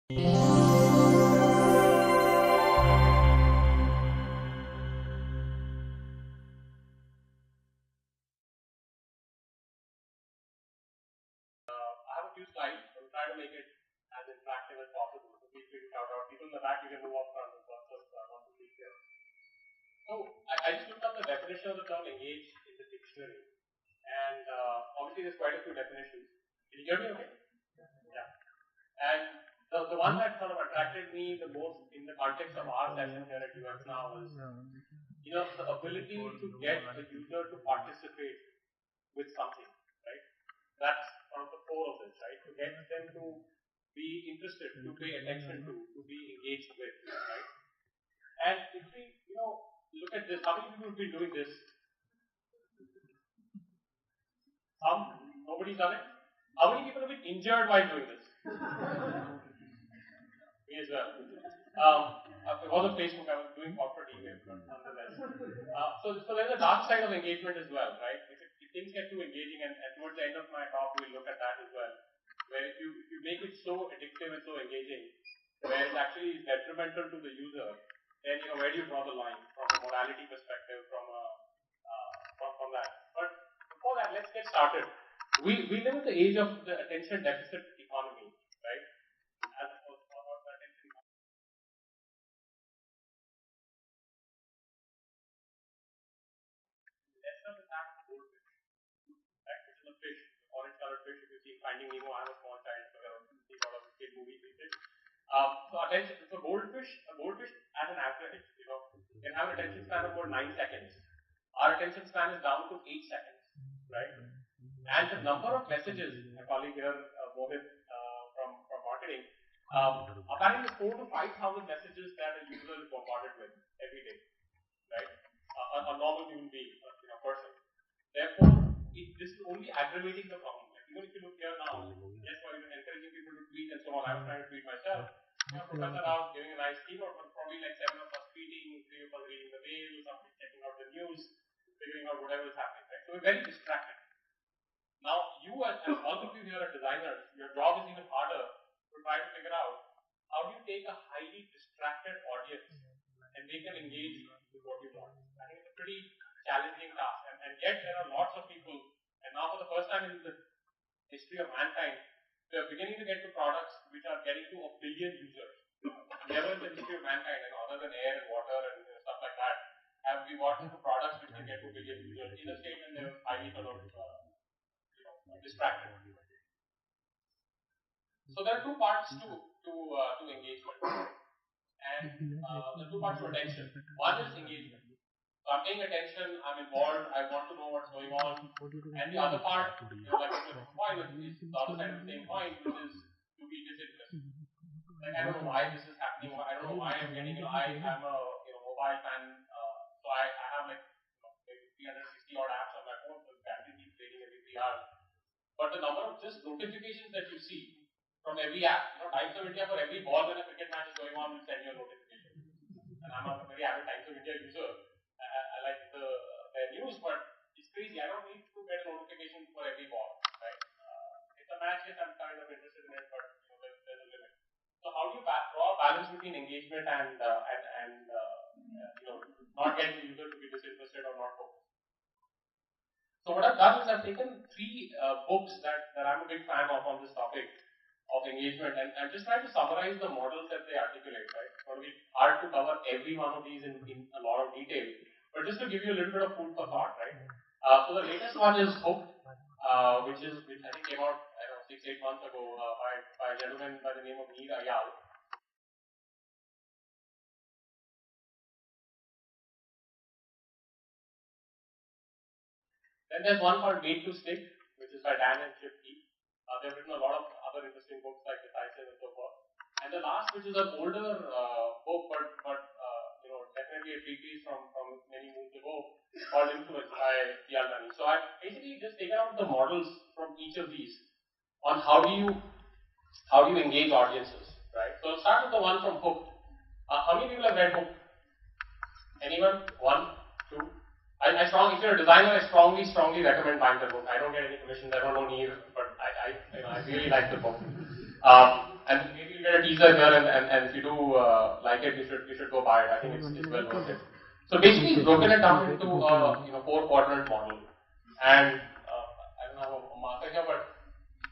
I have a few slides. I will try to make it as interactive as possible. So please feel shout out. People in the back, you can move up front as well. So I want to be here. So I just looked up the definition of the term engage in the dictionary. And obviously there's quite a few definitions. Can you hear me okay? Yeah. And the one that sort of attracted me the most in the context of our session here at Uxnow was, the ability to get a user to participate with something, right? That's sort of the core of this, right? To get them to be interested, to pay attention to be engaged with, right? And if we, look at this, how many people have been doing this? Nobody's done it? How many people have been injured while doing this? Me as well. It wasn't Facebook, I was doing corporate email, but nonetheless. So there's a dark side of engagement as well, right? If things get too engaging, and towards the end of my talk, we'll look at that as well. Where if you make it so addictive and so engaging, where it actually is detrimental to the user, then where do you draw the line from a morality perspective, from that? But before that, let's get started. We live in the age of the attention deficit economy, right? As opposed to the attention economy. Less of the fact of goldfish, right? Which is a fish, orange colored fish. If you see Finding Nemo, I have a small child, so see a lot of kid movies with it. So goldfish as an average, can have an attention span of about 9 seconds. Our attention span is down to 8 seconds, right? And the number of messages, a colleague here, Mohit from marketing, apparently 4,000 to 5,000 messages that a user is bombarded with every day, right? A normal human being, person. Therefore, this is only aggravating the problem. Like, even if you look here now, yes, for encouraging people to tweet and so on, I was trying to tweet myself. Professor Rao giving a nice keynote, but probably like 7 of us tweeting, 3 of us reading the mail, somebody checking out the news, figuring out whatever is happening, right? So we're very distracted. Now, you as all of you here are designers, your job is even harder to try to figure out how do you take a highly distracted audience and make them engage with what you want. I think it's a pretty challenging task, and yet there are lots of people, and now for the first time in the history of mankind, we are beginning to get to products which are getting to 1 billion users. Never in the history of mankind, and other than air and water and stuff like that, have we gotten to products which can get to 1 billion users in a state when they're highly sort of distracted. So there are two parts to engagement, and the two parts to attention. One is engagement. So I'm paying attention, I'm involved, I want to know what's going on. And the other part, like the point is the other side of the same coin, which is to be disinterested. Like, I don't know why this is happening, I don't know why I'm getting it. I'm a mobile fan, so I have like maybe 360 odd apps on my phone, so the battery keeps draining every 3 hours. But the number of just notifications that you see from every app, Times of India, for every ball when a cricket match is going on, will send you a notification. And I'm a very avid Times of India user. I like their news, but it's crazy. I don't need to get a notification for every ball, right? It's a match, yes, I'm kind of interested in it, but there's a limit. So how do you draw a balance between engagement and not getting the user to be disinterested or not focused? So what I've done is I've taken 3 books that I'm a big fan of on this topic of engagement, and just trying to summarize the models that they articulate, right? It's going to be hard to cover every one of these in a lot of detail, but just to give you a little bit of food for thought, right? So the latest one is Hooked, which I think came out, 6-8 months ago by a gentleman by the name of Nir Ayal. Then there's one called Made to Stick, which is by Dan and Chip Keith. They've written a lot of other interesting books like Decisive and so forth. And the last, which is an older book, but definitely a treatise from many moons ago, called Influence by Yaldani. So I've basically just taken out the models from each of these on how do you engage audiences, right? So I'll start with the one from Hooked. How many people have read Hooked? Anyone? 1, 2? If you're a designer, I strongly recommend buying the book. I don't get any commissions, I don't know Neil, but I really like the book. and maybe you get a teaser here, and if you do like it, you should go buy it. I think it's well worth it. So basically, it's broken it down into a 4-quadrant model, and I don't have a marker here, but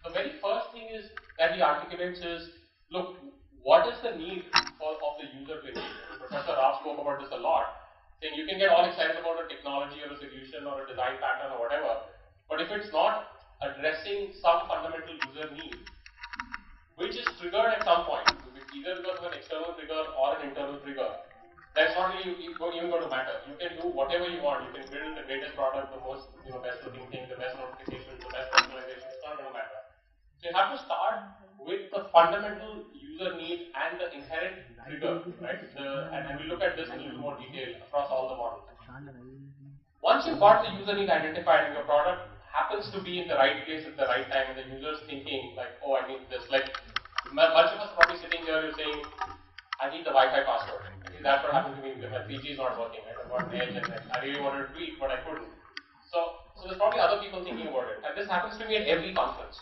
the very first thing is that he articulates is, look, what is the need of the user to engage? Professor Rao spoke about this a lot, saying you can get all excited about a technology or a solution or a design pattern or whatever, but if it's not addressing some fundamental user need, which is triggered at some point, either because of an external trigger or an internal trigger, that's not really even going to matter. You can do whatever you want. You can build the greatest product, the most best looking thing, the best notifications, the best personalization. It's not going to matter. So you have to start with the fundamental user need and the inherent trigger, right? And we look at this in a little more detail across all the models. Once you've got the user need identified and your product happens to be in the right place at the right time, and the user's thinking like, oh, I need this. Like, a bunch of us probably sitting here, you're saying, I need the Wi-Fi password. Actually, that's what happened to me because my 3G is not working. Right? I've got an edge, and I really wanted to tweet, but I couldn't. So there's probably other people thinking about it, and this happens to me at every conference.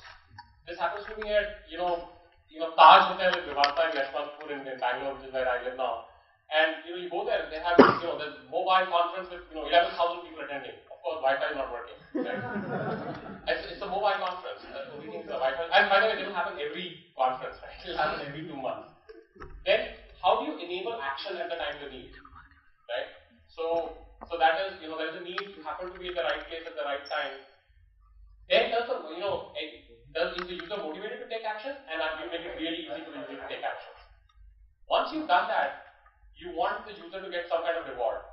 This happens to me at Taj Hotel in Vivanta in Yashwantpur in Bangalore, which is where I live now. And you go there, they have the mobile conference with 11,000 people attending. Of course, Wi-Fi is not working. Right? It's a mobile conference. The Wi-Fi. And by the way, it will happen every conference. Right? It will happen every 2 months. Then, how do you enable action at the time you need? Right? So that is there is a need. You happen to be at the right place at the right time. Then is the user motivated to take action? And you make it really easy for the user to take action. Once you've done that, you want the user to get some kind of reward,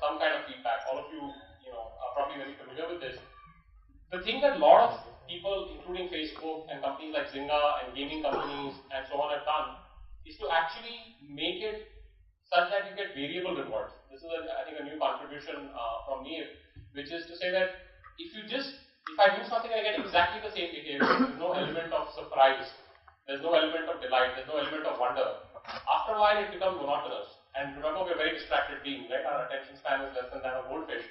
some kind of feedback. All of you, are probably very familiar with this. The thing that a lot of people, including Facebook and companies like Zynga and gaming companies and so on have done is to actually make it such that you get variable rewards. This is, I think, a new contribution from me, which is to say that if I do something and I get exactly the same behavior, there's no element of surprise, there's no element of delight, there's no element of wonder. After a while, it becomes monotonous. And remember, we're very distracted beings, right? Our attention span is less than that of goldfish.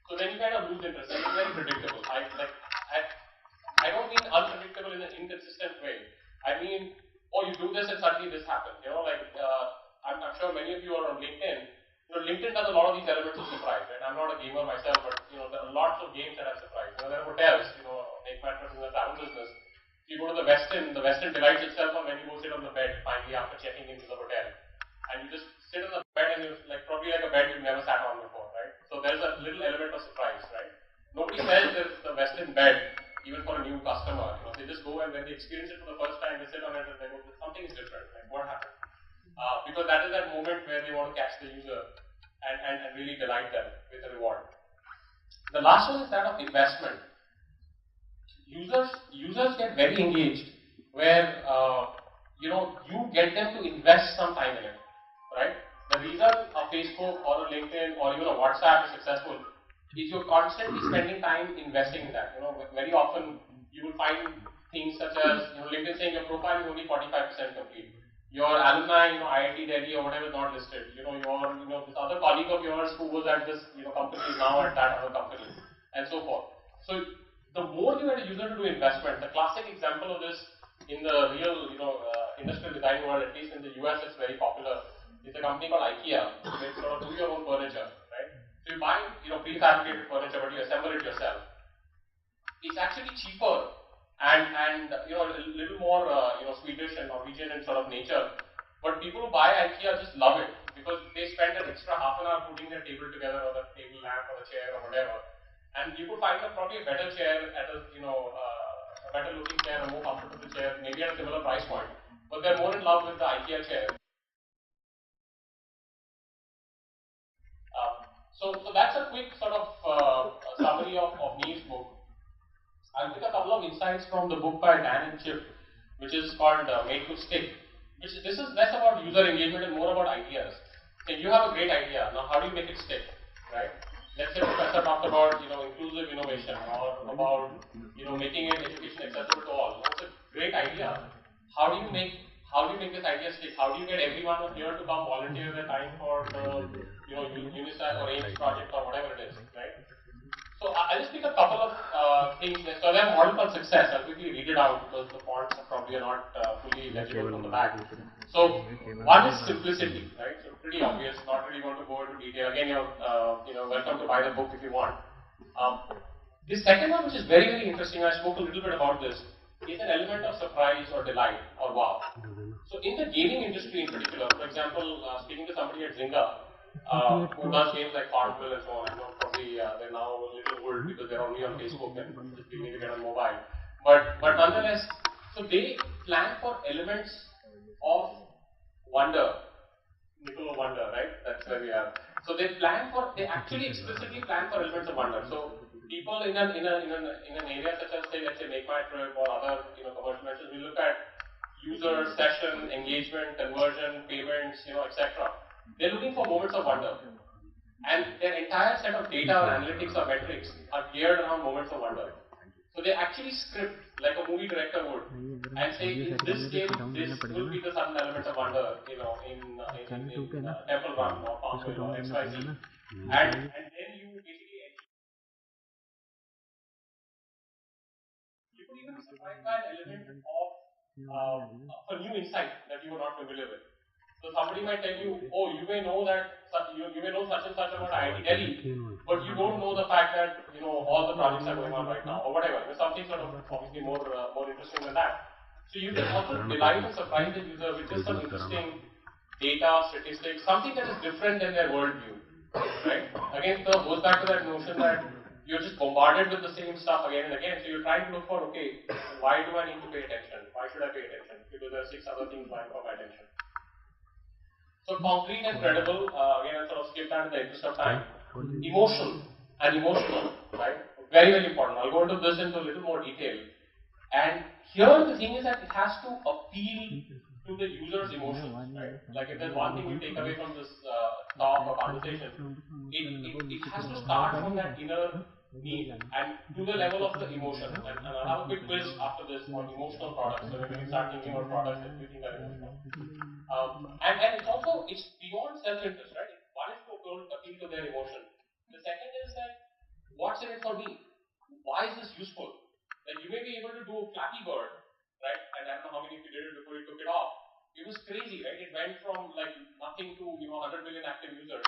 So then you kind of lose interest, and it's very predictable. I don't mean unpredictable in an inconsistent way. I mean, oh, you do this and suddenly this happens. I'm sure many of you are on LinkedIn. LinkedIn does a lot of these elements of surprise, right? I'm not a gamer myself, but there are lots of games that have surprise. There are hotels, make matters in the travel business. If you go to the Westin delights itself on when you go sit on the bed finally after checking into the hotel. And you just sit on the bed and you're probably like a bed you've never sat on before, right? So there's a little element of surprise, right? Nobody says there's the Western bed, even for a new customer. They just go and when they experience it for the first time, they sit on it and they go, something is different. Like, what happened? Because that is that moment where they want to catch the user and really delight them with a reward. The last one is that of investment. Users get very engaged where you get them to invest some time in it. Right? The reason a Facebook or a LinkedIn or even a WhatsApp is successful is you're constantly spending time investing in that. Very often you will find things such as LinkedIn saying your profile is only 45% complete. Your alumni, IIT Delhi or whatever is not listed. Your this other colleague of yours who was at this company is now at that other company, and so forth. So the more you get a user to do investment, the classic example of this in the real industrial design world, at least in the US, it's very popular. It's a company called IKEA. You sort of do your own furniture, right? So you buy, prefabricated furniture, but you assemble it yourself. It's actually cheaper and a little more, Swedish and Norwegian in sort of nature. But people who buy IKEA just love it because they spend an extra half an hour putting their table together, or the table lamp, or the chair, or whatever. And you could find probably a better chair at a better looking chair, a more comfortable chair, maybe at a similar price point. But they're more in love with the IKEA chair. So that's a quick sort of summary of Neil's book. I'll pick a couple of insights from the book by Dan and Chip, which is called Made to Stick. This is less about user engagement and more about ideas. So you have a great idea. Now, how do you make it stick, right? Let's say Professor talked about inclusive innovation or about making education accessible to all. That's a great idea. How do you make this idea stick? How do you get everyone here to come volunteer their time for the UNICEF or AIMS project or whatever it is, right? So So I'll just pick a couple of things. So there are model called success. I'll quickly read it out because the fonts are probably not fully legible from the back. So one is simplicity, right? So pretty obvious. Not really going to go into detail. Again, you're welcome to buy the book if you want. The second one, which is very, very interesting, I spoke a little bit about this, is an element of surprise or delight or wow. So in the gaming industry in particular, for example, speaking to somebody at Zynga, who does games like Farmville and so on, probably they're now a little old because they're only on Facebook and just beginning to get on mobile. But nonetheless, so they plan for elements of wonder, Nicole of wonder, right? That's where we are. So they actually explicitly plan for elements of wonder. So people in an area such as let's say Make My Trip or other commercial ventures, we look at user, session, engagement, conversion, payments, etc. They're looking for moments of wonder. And their entire set of data or analytics or metrics are geared around moments of wonder. So they actually script like a movie director would and say, in this game, this will be the certain elements of wonder, in Temple Run or Farmville or XYZ. And then you basically you could even be surprised by an element of a new insight that you were not familiar with. So somebody might tell you, oh, you may know that you may know such and such about IIT Delhi, but you don't know the fact that all the projects are going on right now, or whatever. Something sort of obviously more interesting than that. So you can also delight and surprise the user with just some interesting data, statistics, something that is different than their worldview. Right? Again, so it goes back to that notion that you're just bombarded with the same stuff again and again. So you're trying to look for, okay, why do I need to pay attention? Why should I pay attention? Because there are 6 other things vying for my attention. So concrete and credible, again I'll sort of skip that in the interest of time. Emotional, right? Very, very important. I'll go into this into a little more detail. And here the thing is that it has to appeal to the user's emotions, right? Like if there's one thing you take away from this talk or conversation, it has to start from that inner need and to the level of the emotion. And I'll have a quick quiz after this on emotional products, so when we start thinking about products that we think are emotional. And it's beyond self-interest, right? One is to appeal to their emotion. The second is that, what's in it for me? Why is this useful? Like you may be able to do Flappy Bird, right? And I don't know how many of you did it before you took it off. It was crazy, right? It went from like nothing to 100 million active users,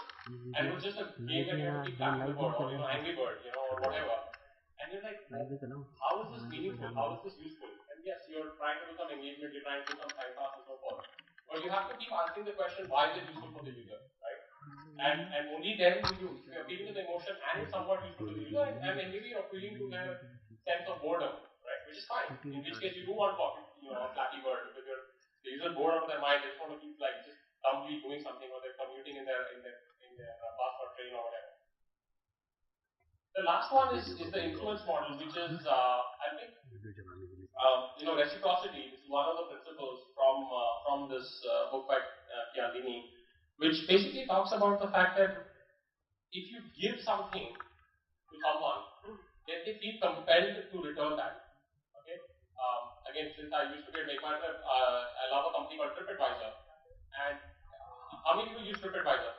and it was just a game that you had to keep Flappy the Bird or Angry Bird, or whatever. And you're like, how is this meaningful? How is this useful? And yes, you're trying to do some engagement, you're trying to do some time pass and so forth. But you have to keep answering the question, why is it useful for the user, right? And only then will you, if you're appealing to the emotion and it's somewhat useful to the user, and maybe you're appealing to their sense of boredom, right? Which is fine. In which case you do want a Flappy Bird because the user bored out of their mind, they just want to keep like just dumbly doing something, or they're commuting in their bus or train or whatever. The last one is the influence model, which is I think reciprocity is one of the principles from this book by Chialdini, which basically talks about the fact that if you give something to someone, then they feel compelled to return that. Okay. Again, since I used to Make My Trip, I love a company called TripAdvisor. And how many people use TripAdvisor?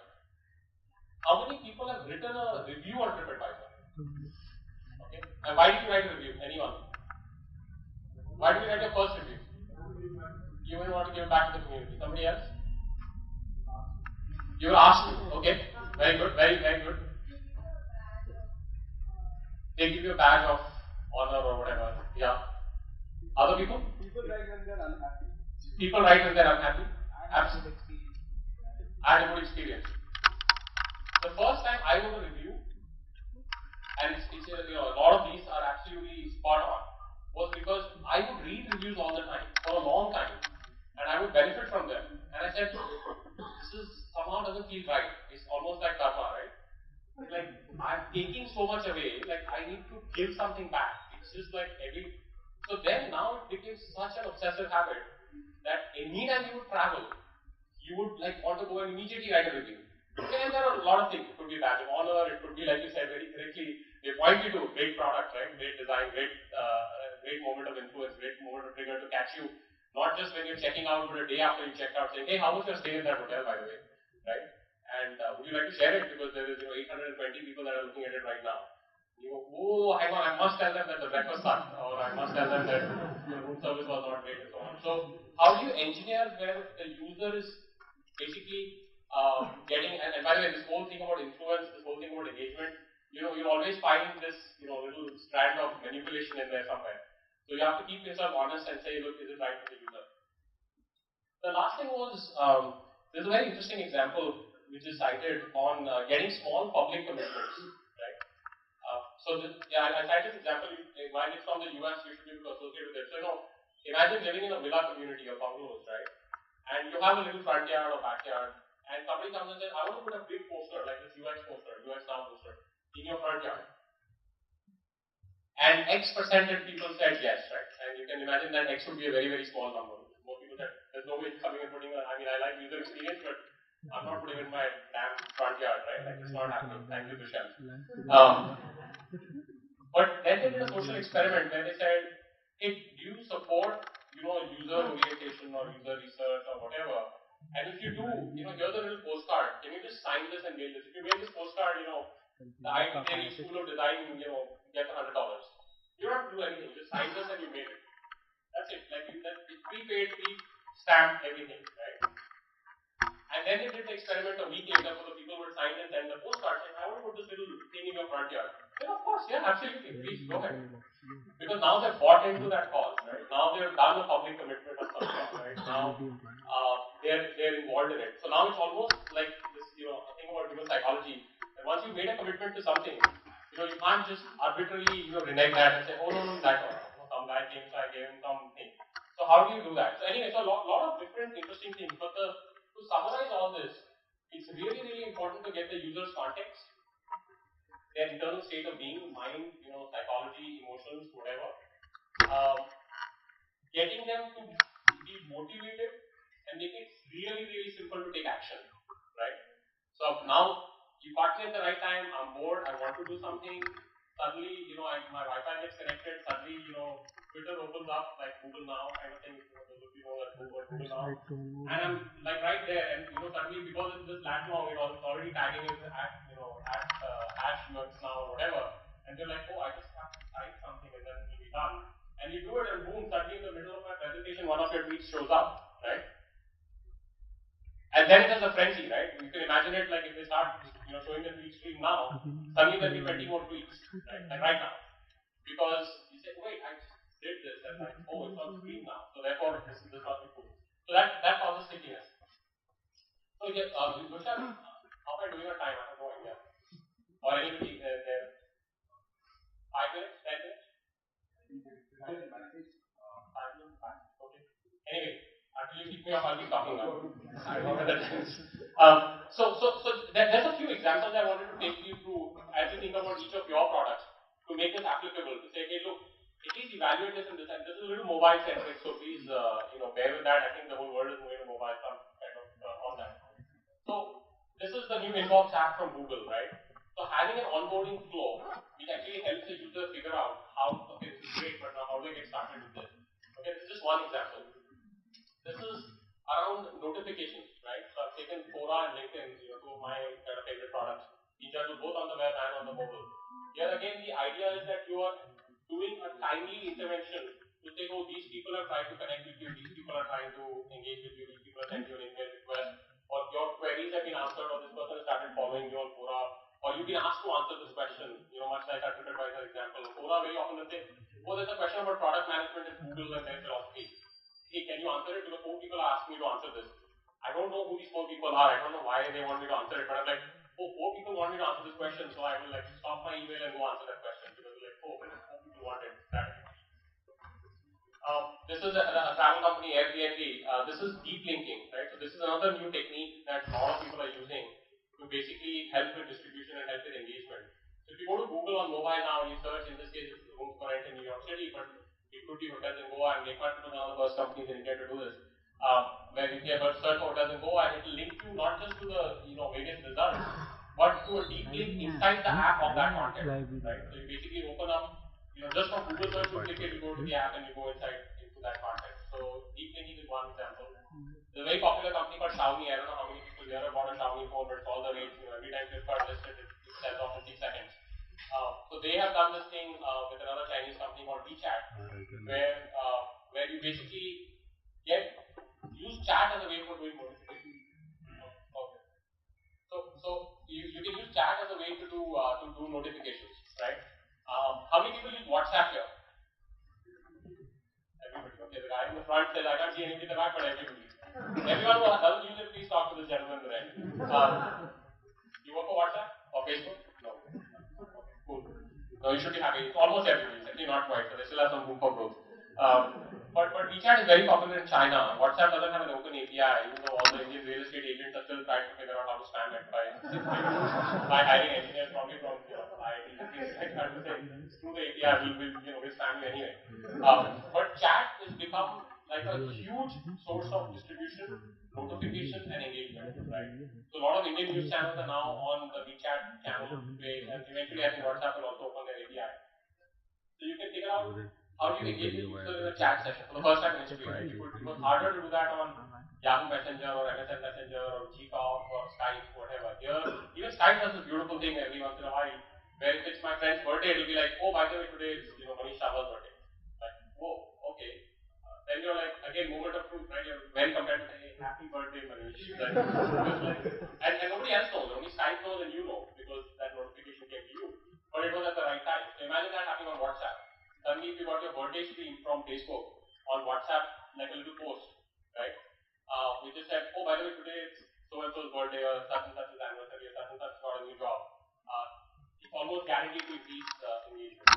How many people have written a review on TripAdvisor? Okay. And why did you write a review? Anyone? Why did you write your first review? You may want to give it back to the community. Somebody else? You were asked to. Okay. Very good. Very, very good. They give you a badge of honor or whatever. Yeah. Other people? People write when they're unhappy. People write when they're unhappy? Absolutely. I had a good experience. The first time I wrote a review, and a lot of these are absolutely spot on, was because I would read reviews all the time, for a long time, and I would benefit from them. And I said, this somehow doesn't feel right. It's almost like karma, right? Like, I'm taking so much away, like I need to give something back. It's just like so then now it became such an obsessive habit that anytime you would travel, you would like want to go and immediately write a review. Okay, and there are a lot of things. It could be a badge of honor, it could be, like you said very correctly, they point you to great product, right? Great design, great moment of influence, great moment of trigger to catch you. Not just when you're checking out, but a day after you checked out, saying, hey, how was your stay in that hotel, by the way, right? And would you like to share it? Because there is 820 people that are looking at it right now. You go, oh, hang on, I must tell them that the breakfast sucked, or I must tell them that your room service was not great, and so on. So, how do you engineer where the user is basically getting, and by the way, this whole thing about influence, this whole thing about engagement, you'll always find this, little strand of manipulation in there somewhere. So you have to keep yourself honest and say, look, is it right for the user? The last thing was, there's a very interesting example which is cited on getting small public commitments, right? I cited this example, while it's from the US, you should be able to associate with it. So, imagine living in a villa community or bungalows, right? And you have a little front yard or backyard, and somebody comes and says, I want to put a big poster, like this UX poster, UX Now poster, in your front yard. And X percentage people said yes, right? And you can imagine that X would be a very, very small number. Most people said, there's no way coming and putting I like user experience, but I'm not putting it in my damn front yard, right? Like, it's not happening. Thank you, Vishal. But then they did a social experiment where they said, hey, do you support, user orientation or user research or whatever? And if you do, here's a little postcard. Can you just sign this and mail this? If you mail this postcard, the IIT School of Design, gets $100. You don't have to do anything. Just sign this and you mail it. That's it. Like, it's prepaid, pre-stamped, everything, right? And then they did the experiment a week later for the people who had signed and sent the postcard saying, I want to put this little thing in your front yard. Then of course, yeah, absolutely, please go ahead. Because now they've bought into that cause, right? Now they've done a public commitment of some sort, right? Now they're involved in it. So now it's almost like this, thing about human psychology. And once you made a commitment to something, you can't just arbitrarily, renege that and say, oh no, that or some guy came, so I gave him something. So how do you do that? So anyway, so a lot of different interesting things. But to summarize all this, it's really, really important to get the user's context, their internal state of being, mind, psychology, emotions, whatever. Getting them to be motivated and make it really, really simple to take action, right? So now you got me at the right time. I'm bored. I want to do something. Suddenly, my Wi-Fi gets connected. Suddenly, Twitter opens up like Google Now kind of thing. Those of you know that Google Now, and I'm like right there, and suddenly because it's just that long, it's already tagging it at Uxnow or whatever, and they're like, oh, I just have to type something and then it'll be done. And you do it, and boom, suddenly in the middle of my presentation, one of your tweets shows up, right? And then it is a frenzy, right? You can imagine it like if they start, showing the tweet stream now, suddenly there'll be 20 more tweets, right? Like right now. Because you say, wait, I just did this, and like, oh, it's on screen now. So therefore, this must be cool. So that causes stickiness. So yeah, Vishal, how am I doing on time? I have no idea. Or anybody there? 5 minutes? 10 minutes? 5 minutes? Okay. Anyway, until you keep me up, I'll be talking now. I don't know that is. So there's a few examples I wanted to take you through as you think about each of your products to make this applicable. To say, hey, look, at least evaluate this and this. And this is a little mobile centric, so please, bear with that. I think the whole world is moving to mobile, some kind of on that. So this is the new inbox app from Google, right? So having an onboarding flow, which actually helps the user figure out how, okay, this is great, but now how do I get started with this? Okay, this is just one example. This is around notifications, right? So I've taken Quora and LinkedIn, two of my kind of favorite products. These are both on the web and on the mobile. Here again, the idea is that you are doing a timely intervention to say, oh, these people are trying to connect with you, these people are trying to engage with you, these people are sending you an email request, or your queries have been answered, or this person has started following you on Quora, or you've been asked to answer this question, much like our TripAdvisor example. Quora very often will say, oh, there's a question about product management in Google and their philosophy. Hey, can you answer it? Because 4 people are asking me to answer this. I don't know who these 4 people are. I don't know why they want me to answer it. But I'm like, oh, 4 people want me to answer this question, so I will like stop my email and go answer that question. Because like, oh, 4 people want it. This is a travel company, Airbnb. This is deep linking, right? So this is another new technique that a lot of people are using to basically help with distribution and help with engagement. So if you go to Google on mobile now, you search, in this case, it's rooms for rent in New York City, but it could be hotels in Goa, and MakeMart is one of the first companies in India to do this. Where you can search hotels in Goa, and it will link you not just to the various results, but to a deep link inside the app of that content. Right? So you basically open up, just from Google search, you click it, you go to the app, and you go inside into that content. So deep linking is one example. The very popular company called Xiaomi, I don't know how many people here have bought a Xiaomi phone, but it's all the rage. Every time Flipkart lists it, it sells off in 6 seconds. So they have done this thing with another Chinese company called WeChat, where you basically use chat as a way for doing notifications. Okay. So you can use chat as a way to do notifications, right? How many people use WhatsApp here? Everybody. Okay, the guy in the front says I can't see anything in the back, but everybody. Everyone who doesn't use it, please talk to this gentleman in the right. You work for WhatsApp or Facebook? No. Okay, cool. No, you should be happy. It's almost everybody. It's actually not quite, so they still have some room for growth. But WeChat is very popular in China. WhatsApp doesn't have an open API, even though all the Indian real estate agents are still trying to figure out how to spam it by hiring engineers probably from IIT. Like trying to say through the API we'll spam you anyway. But chat has become like a huge source of distribution, notification, and engagement. Right. So a lot of Indian news channels are now on the WeChat channel page, and eventually I think WhatsApp will also open their API. So you can figure out how do you engage with users in a chat session for the first time in history. Right? It was harder to do that on Yahoo Messenger or MSN Messenger or Gtalk or Skype, whatever. Here, even Skype does this beautiful thing every once in a while, where if it's my friend's birthday, it'll be like, oh, by the way, today is Manish Sharma's birthday. Like, whoa, okay. Then you're like, again, moment of truth, right? You're very compared to say, hey, happy birthday, Manish. And nobody else knows. Only Skype knows and you know, because that notification came to you. But it was at the right time. So imagine that happening on WhatsApp. Suddenly, if you got your birthday stream from Facebook on WhatsApp, like a little post, right? We just said, oh, by the way, today it's so-and-so's birthday or such and such is anniversary or such and such got a new job. It's almost guaranteed to increase engagement.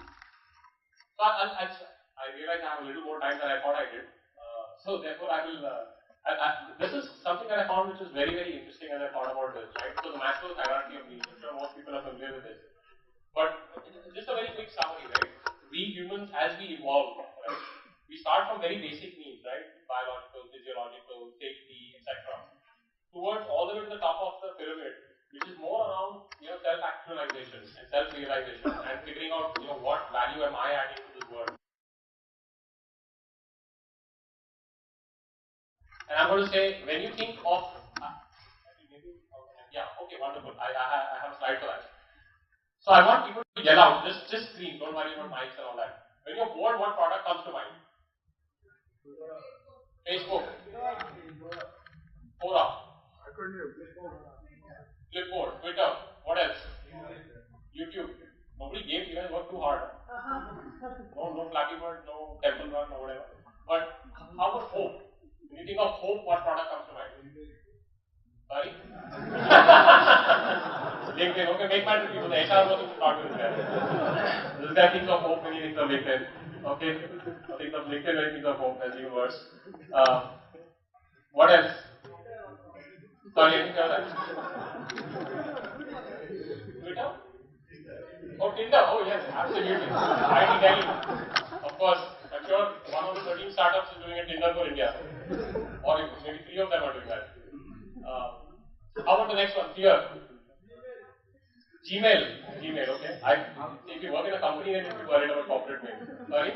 So I realize I have a little more time than I thought I did. So therefore, I will. This is something that I found which is very, very interesting as I thought about this, right? So the Maslow's hierarchy of needs. I'm sure most people are familiar with this. But just a very quick summary, right? We humans, as we evolve, right, we start from very basic needs, right? Biological, physiological, safety, etc. Towards all the way to the top of the pyramid, which is more around self-actualization and self-realization and figuring out what value am I adding to this world. And I'm going to say, when you think of wonderful. I have a slide for that. So I want people to yell out, just scream, don't worry about mics and all that. When you're bored, what product comes to mind? Facebook. Quora. Flipboard. Twitter. What else? YouTube. Nobody gave you guys work too hard. No Flappy Bird, no Temple Run, no whatever. But how about hope? When you think of hope, what product comes to mind? Sorry? LinkedIn. Okay, make my people. The HR person should talk to this guy. This guy thinks of hope when he thinks of LinkedIn. Okay? I think of LinkedIn when he thinks of hope. That's even worse. What else? Sorry, anything else? Twitter? Oh, Tinder. Oh, yes, absolutely. IT Delhi. Of course, I'm sure one of the 13 startups is doing a Tinder for India. Or maybe 3 of them are doing that. How about the next one? Fear. Gmail, okay. If you work in a company, then you should be worried about corporate mail. Sorry?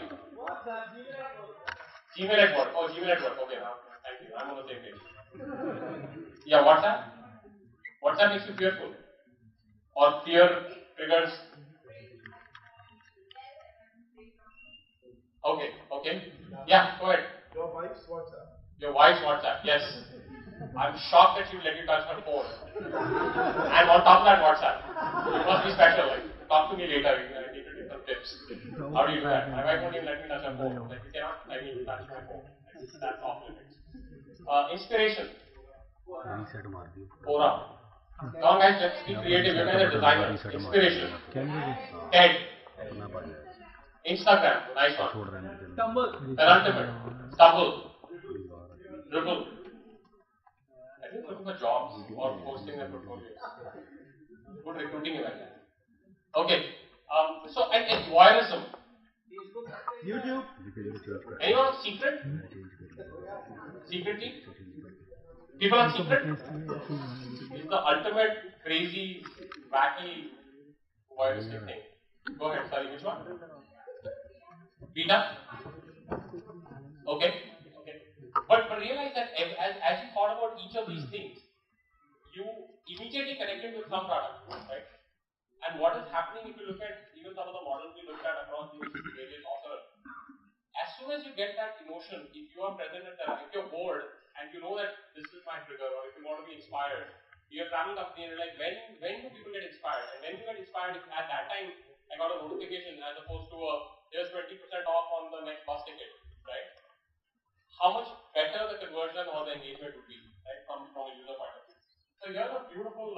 Gmail at work. Oh, Gmail at work. Okay, now, thank you. I'm on the same page. Yeah, WhatsApp? WhatsApp makes you fearful. Or fear triggers. Okay. Yeah, go ahead. Your wife's WhatsApp. Your wife's WhatsApp, yes. I'm shocked that you let you touch her phone. And on top of that, WhatsApp. You must be special. Like, talk to me later. I need to give some tips. How do you do that? My wife won't even let me touch her phone. Like, you cannot let me touch my phone. That's off limits. Inspiration. Quora. Come on, guys, let's be creative. You guys are designers. Inspiration. TED. Instagram. Nice one. Penultimate. Stumble. Dribble. I think looking for jobs or posting their portfolios. Good recruiting event. Okay. And voyeurism. YouTube. Anyone on secret? Secretly? People on secret? It's the ultimate crazy, wacky voyeuristic thing. Go ahead, sorry, which one? Beta? Okay. But realize that as you thought about each of these things, you immediately connected with some product, right? And what is happening if you look at even some of the models we looked at across these various authors, as soon as you get that emotion, if you are present at that, if you're bored and you know that this is my trigger, or if you want to be inspired, you're a travel company and you're like, when do people get inspired? And when you get inspired, if at that time I got a notification as opposed to there's 20% off on the next bus ticket, right? How much better the conversion or the engagement would be, right, from a user point of view. So here's a beautiful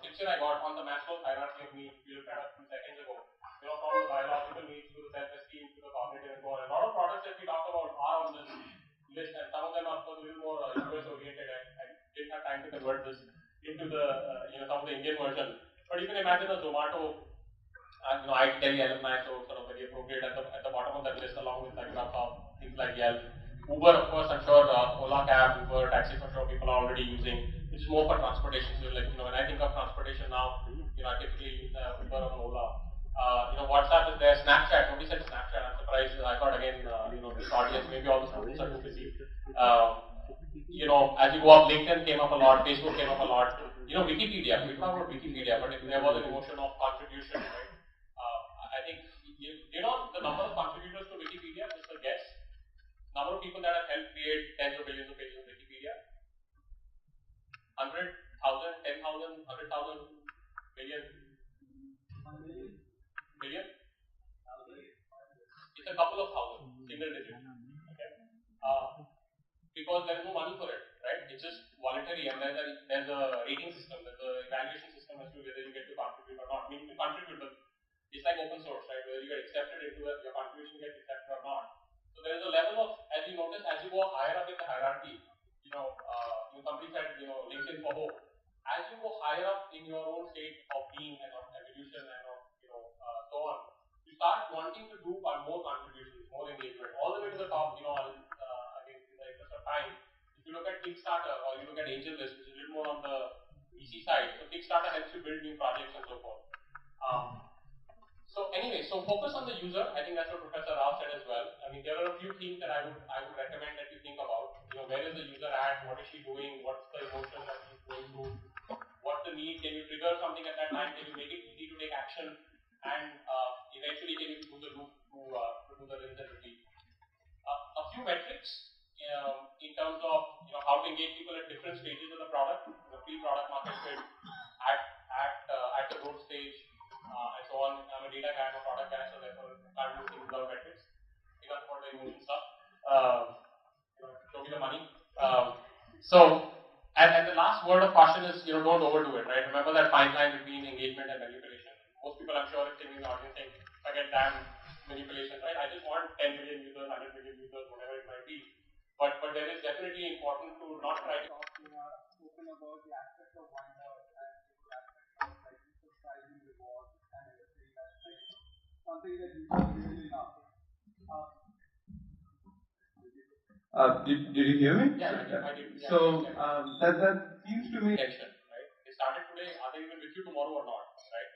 picture I got on the Maslow's hierarchy of needs we looked at a few seconds ago. From the biological needs to the self-esteem to the cognitive and so on. A lot of products that we talked about are on this list, and some of them are, of course, a little more US oriented. I didn't have time to convert this into the some of the Indian version. But you can imagine a Zomato, I Delhi alumni, so sort of very appropriate at the bottom of that list, along with like things like Yelp. Uber, of course, I'm sure Ola Cab, Uber, taxi for sure people are already using. It's more for transportation. So like when I think of transportation now, I typically use Uber or Ola. WhatsApp is there, Snapchat. Nobody said Snapchat. I'm surprised. I thought again, this audience, maybe all the students are too busy. As you go up, LinkedIn came up a lot, Facebook came up a lot. Wikipedia. We talk about Wikipedia, but if there was an emotion of contribution, right? I think the number of contributors to Wikipedia. Just a guess. Number of people that have helped create tens of billions of pages of Wikipedia. 100,000, 10,000, 100,000, million. Billion? It's a couple of thousand, single digit. Okay? Because there is no money for it, right? It's just voluntary, and there's a rating system, there's an evaluation system as to whether you get to contribute or not. I mean, you can contribute, but it's like open source, right? Whether you get accepted into it, your contribution gets accepted or not. So there is a level of, as you notice, as you go higher up in the hierarchy, somebody said, LinkedIn for hope. As you go higher up in your own state of being and of evolution and of, so on, you start wanting to do more contributions, more engagement, all the way to the top, again, in the interest of time. If you look at Kickstarter or you look at AngelList, which is a little more on the VC side, so Kickstarter helps you build new projects and so forth. So focus on the user. I think that's what Professor Rao said as well. I mean, there are a few things that I would recommend that you think about. Where is the user at? What is she doing? What's the emotion that she's going through? What's the need? Can you trigger something at that time? Can you make it easy to take action? And eventually, can you do the loop to do the rinse and repeat? A few metrics in terms of how to engage people at different stages of the product, pre-product market fit, at the growth stage, and so on. I'm a data guy, I'm a product guy, so therefore I can't do things without metrics. Enough for the emotion stuff. Show me the money. And the last word of caution is, don't overdo it, right? Remember that fine line between engagement and manipulation. Most people, I'm sure, are sitting in the audience saying, forget damn manipulation, right? I just want 10 million users, 100 million users, whatever it might be. But there is definitely important to not try to Spoken about the aspect of wonder and the aspect of like surprising rewards and everything. That's like something that you should really love. Did you hear me? Yeah, I did. Yeah, so that seems to me tension, right? They started today. Are they even with you tomorrow or not? Right?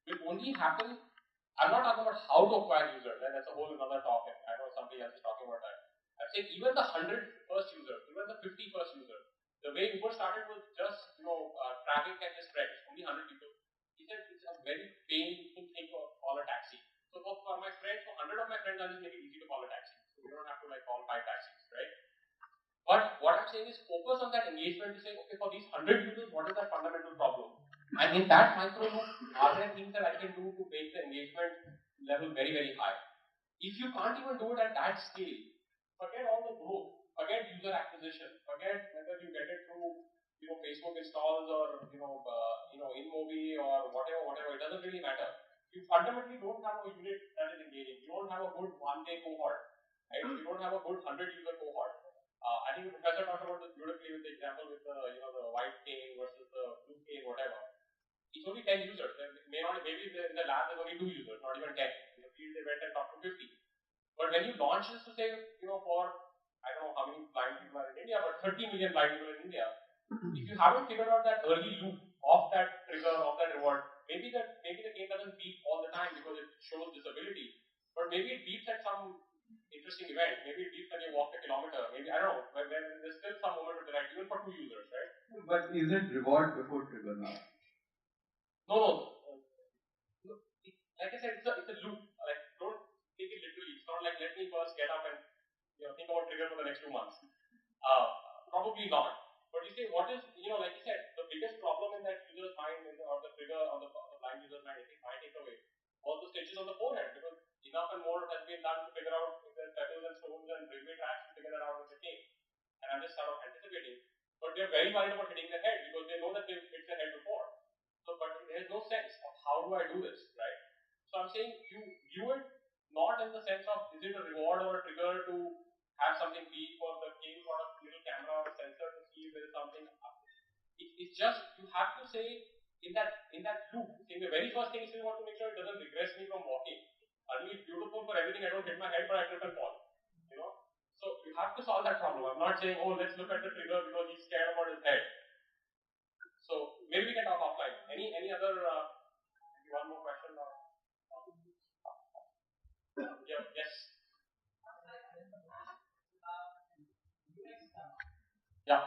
Will only happen. I'm not talking about how to acquire users. Right? That's a whole another talk. And I know somebody else is talking about that. I'm saying even the 100 first user, even the 50 first user. The way Uber started was just traffic and just friends, only 100 people. He said it's a very painful thing to call a taxi. So for my friends, for 100 of my friends, I'll just make it easy to call a taxi. So we don't have to call 5 taxis, right? But what I'm saying is focus on that engagement to say, okay, for these 100 users, what is that fundamental problem? And in that micro loop, are there things that I can do to make the engagement level very, very high? If you can't even do it at that scale, forget all the growth, forget user acquisition, forget whether you get it through Facebook installs or InMobi or whatever, it doesn't really matter. You fundamentally don't have a unit that is engaging. You don't have a good one-day cohort, right? You don't have a good 100-user cohort. I think the professor talked about this beautifully with the example with the white cane versus the blue cane, whatever. It's only 10 users. Maybe in the lab there's only 2 users, not even 10. In the field they went and talked to 50. But when you launch this to say, for I don't know how many blind people are in India, but 30 million blind people in India, if you haven't figured out that early loop of that trigger, of that reward, maybe the cane doesn't beep all the time because it shows disability, but maybe it beeps at some interesting event. Maybe it beeps when you walk a kilometer. Maybe, I don't know, when there's still some moment of delight, even for 2 users, right? But is it reward before trigger now? No. like I said, it's a loop. Like, don't take it literally. It's not like, let me first get up and think about trigger for the next 2 months. Probably not. But you say, what is, like you said, the biggest problem in that user's mind or the trigger on the blind user's mind, I think my takeaway, was the stitches on the forehead, because enough and more has been done to figure out if there's pebbles and stones and railway tracks to figure that out with the cane. And I'm just sort of anticipating. But they're very worried about hitting their head because they know that they've hit their head before. So, but there's no sense of how do I do this, right? So I'm saying you view it not in the sense of is it a reward or a trigger to have something be for the cane sort of little camera or sensor to see if there is something. It's just you have to say in that loop. In the very first thing, you still want to make sure it doesn't regress me from walking. Suddenly it's beautiful for everything. I don't hit my head, but I trip and fall. So you have to solve that problem. I'm not saying, oh, let's look at the trigger because he's scared about his head. So maybe we can talk offline. Any other maybe one more question or yeah, yes. Yeah.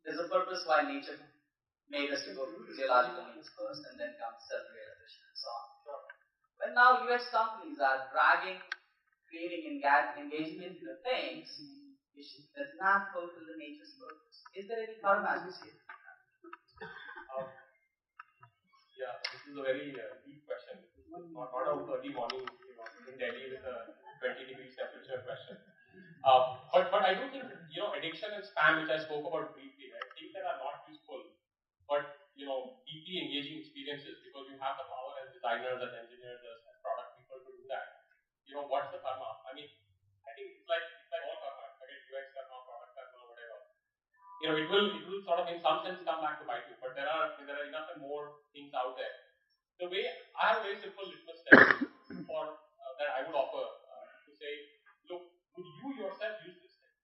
There's a purpose why nature made us to go through physiological needs first and then comes self-realization and so on. When now US companies are dragging, creating, engaging into the things which does not fulfill the nature's purpose. Is there any karma associated? Yeah, this is a very deep question. This is not a early morning in Delhi with a 20 degrees temperature question. But I do think, addiction and spam, which I spoke about briefly, right? Things that are not useful, but, deeply engaging experiences, because you have the power as designers, as engineers, as product people to do that. What's the karma? I mean, I think it's like all karma. Forget UX karma, product karma, whatever. It will sort of in some sense come back to bite you, but there are enough and more things out there. The way I have a very simple litmus test for that I would offer to say, look, would you yourself use this thing,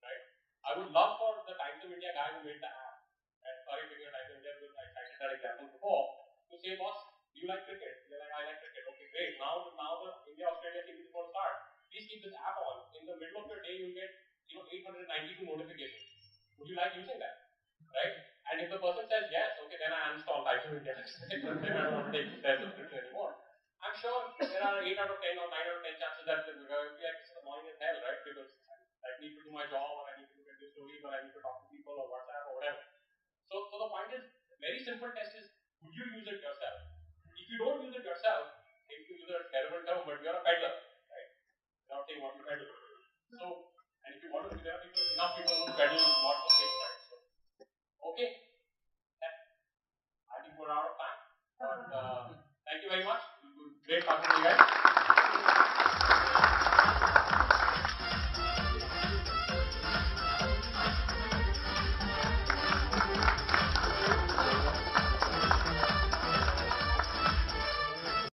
right? I would love for the Times of India guy who made the app, and sorry for your Times of India because I cited that example before, to say, boss, do you like cricket? They're like, I like cricket. Okay, great. Now the India-Australia series is going to start. Please keep this app on. In the middle of your day, you get 892 notifications. Would you like using that, right? And if the person says yes, okay, then I uninstall Times of India. Then I don't want to take their subscription anymore. I'm sure there are 8 out of 10 or 9 out of 10 chances that this is annoying as hell, right? Because I need to do my job, or I need to look at this story, or I need to talk to people, or WhatsApp, or whatever. So the point is, very simple test is, would you use it yourself? If you don't use it yourself, if you use a terrible term, but you're a peddler, right? Without saying what you peddle. So, and if you want to, there are enough people who peddle lots of things, right? So, okay. I think we're out of time. But thank you very much. Great talking to you guys.